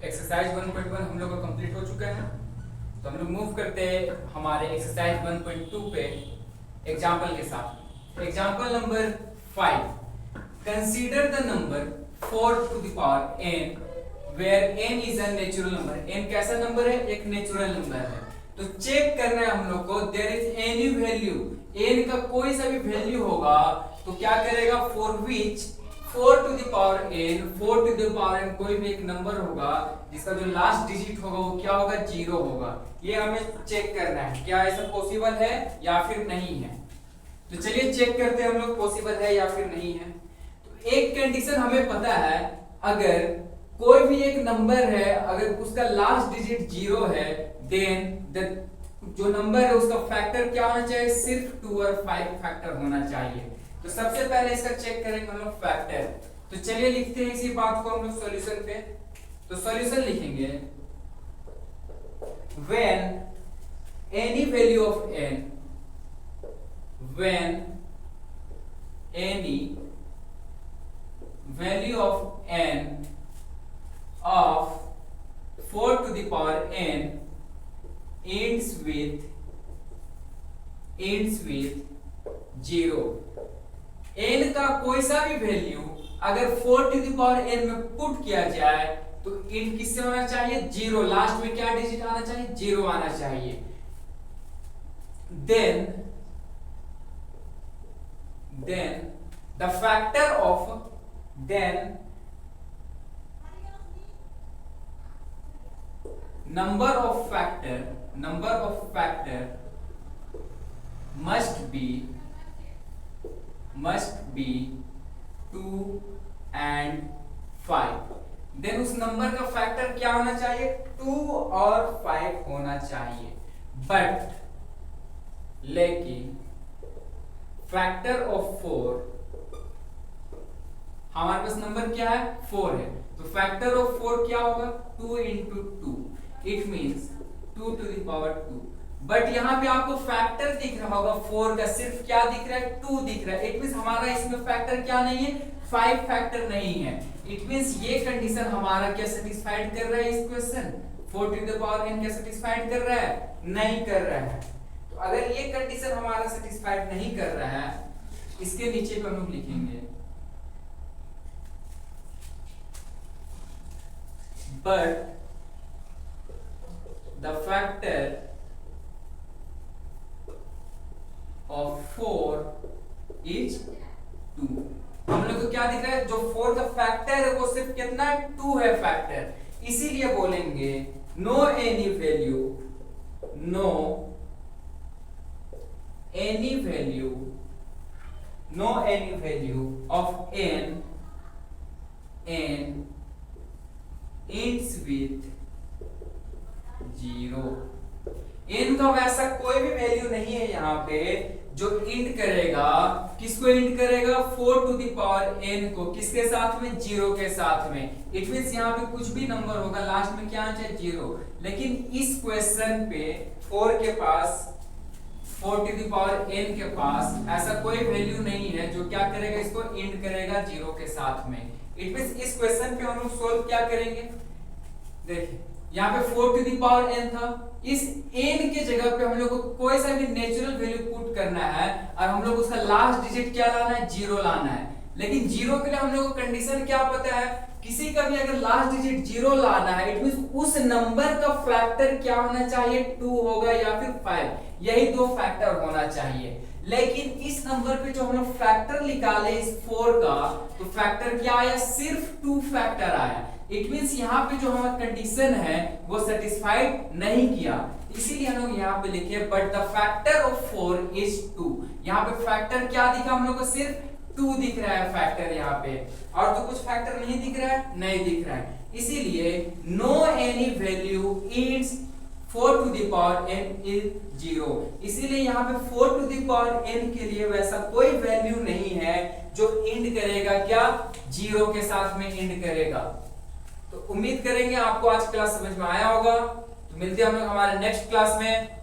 Exercise 1.1 हम लोग का कंप्लीट हो चुका है। तो हम लोग मूव करते हैं हमारे एक्सरसाइज 1.2 पे एग्जाम्पल के साथ। Example number 5, consider the number 4 to the power n where n is a natural number। n कैसा नंबर है? एक नेचुरल नंबर है। तो चेक करना है हम लोग को, there is any value, n का कोई सा भी वैल्यू होगा तो क्या करेगा, for which 4 to the power n, 4 to the power n कोई भी एक नंबर होगा जिसका जो लास्ट डिजिट होगा वो क्या होगा, 0 होगा। ये हमें चेक करना है क्या ऐसा पॉसिबल है या फिर नहीं है। तो चलिए चेक करते हैं हम लोग पॉसिबल है या फिर नहीं है। तो एक कंडीशन हमें पता है, अगर कोई भी एक नंबर है अगर उसका लास्ट डिजिट 0 है देन जो नंबर है उसका फैक्टर क्या होना चाहिए, सिर्फ 2 और 5 फैक्टर होना चाहिए। तो सबसे पहले इसका चेक करेंगे हम लोग फैक्टर। तो चलिए लिखते हैं इसी बात को हम लोग सॉल्यूशन पे। तो सॉल्यूशन लिखेंगे when any value of n, when any value of n of 4 to the power n ends with 0। n का कोई सा भी वैल्यू अगर 4 टू द पावर n में पुट किया जाए तो n किससे होना चाहिए, 0। लास्ट में क्या डिजिट आना चाहिए, 0 आना चाहिए। then the factor of number of factor must be 2 and 5। Then उस नंबर का फैक्टर क्या होना चाहिए, 2 और 5 होना चाहिए। बट लेकिन फैक्टर ऑफ 4, हमारे पास नंबर क्या है, 4 है, तो फैक्टर ऑफ 4 क्या होगा, 2 into 2, it means 2 to the power 2। But यहाँ पे आपको फैक्टर दिख रहा होगा 4 का, सिर्फ क्या दिख रहा है, 2 दिख रहा है। इट मींस हमारा इसमें फैक्टर क्या नहीं है, 5 फैक्टर नहीं है। इट मींस ये कंडीशन हमारा क्या सेटिस्फाइड कर रहा है, इस question 4 to the power n क्या सेटिस्फाइड कर रहा है, नहीं कर रहा है। तो अगर ये कंडीशन हमारा सेटिस्फाइड नहीं कर रहा है, इसके नीचे पे हम लोग लिखेंगे but the factor of 4 is 2। हम लोग को क्या दिख रहा है, जो 4 का फैक्टर है वो सिर्फ कितना है, 2 है फैक्टर। इसीलिए बोलेंगे no any value of n ends with 0। n का वैसा कोई भी वैल्यू नहीं है यहाँ पे जो इंड करेगा, किसको इंड करेगा, 4 to the power n को, किसके साथ में, 0 के साथ में। इट मींस यहाँ पे कुछ भी नंबर होगा लास्ट में क्या आना चाहिए, 0। लेकिन इस क्वेश्चन पे 4 के पास, 4 to the power n के पास ऐसा कोई वैल्यू नहीं है जो क्या करेगा, इसको इंड करेगा 0 के साथ में। इट मींस इस क्वेश्चन पे हम लोग सोल्व क्या करेंगे, देखिए यहाँ पे 4 to the power n था, इस n के जगह पे हम लोग को कोई सा भी नेचुरल वैल्यू पुट करना है और हम लोग उसका लास्ट डिजिट क्या लाना है, 0 लाना है। लेकिन 0 के लिए हम लोग को कंडीशन क्या पता है, किसी का भी अगर लास्ट डिजिट 0 लाना है इट मींस उस नंबर का फैक्टर क्या होना चाहिए, 2 होगा या फिर 5, यही दो फैक्टर होना चाहिए। लेकिन इस नंबर पे जो हम लोग फैक्टर निकाले इस 4 का, तो फैक्टर क्या आया, सिर्फ 2 फैक्टर आया। इट मींस यहाँ पे जो हमारा कंडीशन है वो सेटिस्फाइड नहीं किया, इसीलिए हम लोग यहाँ पे लिखे but the factor of 4 is 2। यहाँ पे फैक्टर क्या दिखा हम लोग को, सिर्फ 2 दिख रहा है फैक्टर यहाँ पे, और तो कुछ फैक्टर नहीं दिख रहा है, नहीं दिख रहा है। इसीलिए no any value is 4 to the power n is 0। इसीलिए यहाँ पे 4 to the power n के लिए वैसा कोई वैल्यू नहीं है जो इंड करेगा क्या, 0 के साथ में इंड करेगा। तो उम्मीद करेंगे आपको आज क्लास समझ में आया होगा। तो मिलते हैं हम लोग हमारे नेक्स्ट क्लास में।